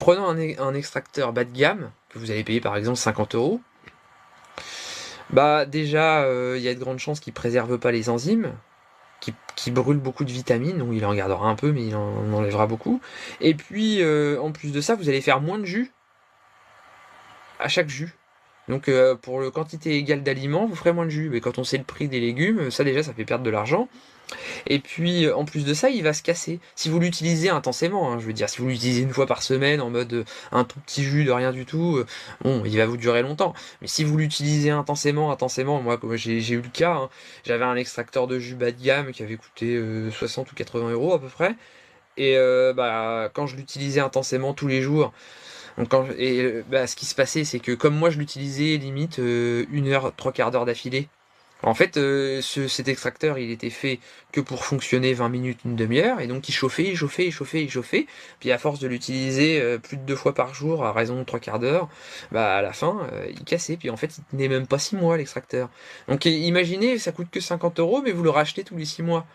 Prenons un extracteur bas de gamme, que vous allez payer par exemple 50 €. Bah déjà, il y a de grandes chances qu'il préserve pas les enzymes, qui brûle beaucoup de vitamines, donc il en gardera un peu, mais il en enlèvera beaucoup. Et puis, en plus de ça, vous allez faire moins de jus à chaque jus. Donc pour le quantité égale d'aliments, vous ferez moins de jus. Mais quand on sait le prix des légumes, ça déjà, ça fait perdre de l'argent. Et puis, en plus de ça, il va se casser. Si vous l'utilisez intensément, hein, je veux dire, si vous l'utilisez une fois par semaine en mode un tout petit jus de rien du tout, bon, il va vous durer longtemps. Mais si vous l'utilisez intensément, moi, comme j'ai eu le cas, hein, j'avais un extracteur de jus bas de gamme qui avait coûté 60 ou 80 € à peu près. Et bah, quand je l'utilisais intensément tous les jours, donc bah, ce qui se passait, c'est que comme moi je l'utilisais limite 1 heure, 3/4 d'heure d'affilée, en fait, cet extracteur, il était fait que pour fonctionner 20 minutes, une demi-heure, et donc il chauffait. Puis à force de l'utiliser plus de 2 fois par jour, à raison de 3/4 d'heure, bah à la fin, il cassait. Puis en fait, il tenait même pas 6 mois l'extracteur. Donc imaginez, ça coûte que 50 €, mais vous le rachetez tous les 6 mois.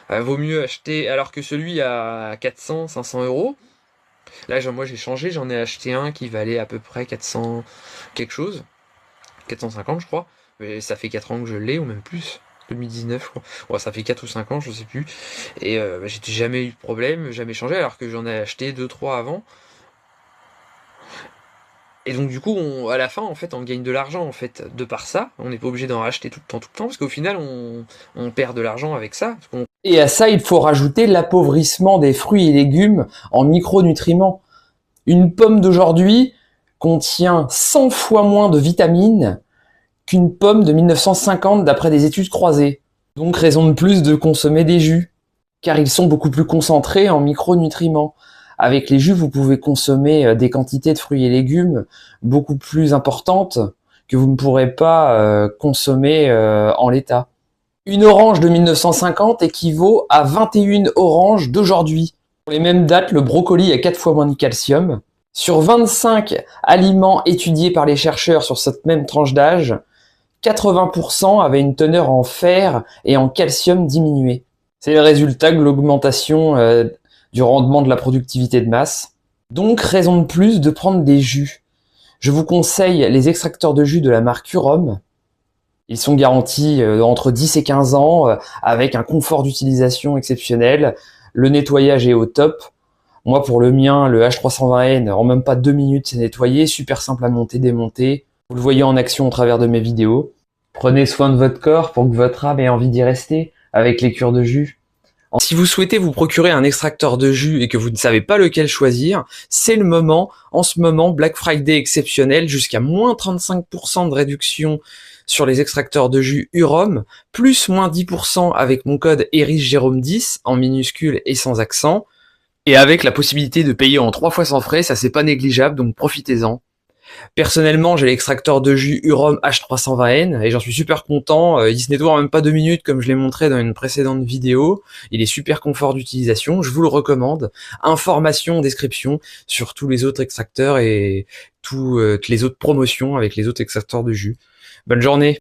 Vaut mieux acheter, alors que celui à 400, 500 €. Là, moi j'ai changé, j'en ai acheté un qui valait à peu près 400 quelque chose, 450 je crois. Mais ça fait 4 ans que je l'ai, ou même plus. 2019, je crois. Ouais, ça fait 4 ou 5 ans, je sais plus. Et bah, j'ai jamais eu de problème, jamais changé, alors que j'en ai acheté deux trois avant. Et donc du coup, à la fin, en fait, on gagne de l'argent, en fait, de par ça. On n'est pas obligé d'en racheter tout le temps, parce qu'au final, on perd de l'argent avec ça. Et à ça, il faut rajouter l'appauvrissement des fruits et légumes en micronutriments. Une pomme d'aujourd'hui contient 100 fois moins de vitamines qu'une pomme de 1950 d'après des études croisées. Donc raison de plus de consommer des jus, car ils sont beaucoup plus concentrés en micronutriments. Avec les jus, vous pouvez consommer des quantités de fruits et légumes beaucoup plus importantes que vous ne pourrez pas consommer en l'état. Une orange de 1950 équivaut à 21 oranges d'aujourd'hui. Pour les mêmes dates, le brocoli a 4 fois moins de calcium. Sur 25 aliments étudiés par les chercheurs sur cette même tranche d'âge, 80% avaient une teneur en fer et en calcium diminuée. C'est le résultat de l'augmentation du rendement de la productivité de masse. Donc, raison de plus de prendre des jus. Je vous conseille les extracteurs de jus de la marque Urom. Ils sont garantis entre 10 et 15 ans, avec un confort d'utilisation exceptionnel. Le nettoyage est au top. Moi, pour le mien, le H320N, en même pas 2 minutes, c'est nettoyé. Super simple à monter, démonter. Vous le voyez en action au travers de mes vidéos. Prenez soin de votre corps pour que votre âme ait envie d'y rester avec les cures de jus. Si vous souhaitez vous procurer un extracteur de jus et que vous ne savez pas lequel choisir, c'est le moment. En ce moment, Black Friday exceptionnel, jusqu'à moins 35% de réduction sur les extracteurs de jus Urom, plus moins 10% avec mon code ErisJérôme10 en minuscule et sans accent, et avec la possibilité de payer en 3 fois sans frais, ça c'est pas négligeable, donc profitez-en. Personnellement, j'ai l'extracteur de jus Urom H320N et j'en suis super content. Il se nettoie en même pas 2 minutes comme je l'ai montré dans une précédente vidéo. Il est super confort d'utilisation, je vous le recommande. Information, description sur tous les autres extracteurs et toutes les autres promotions avec les autres extracteurs de jus. Bonne journée!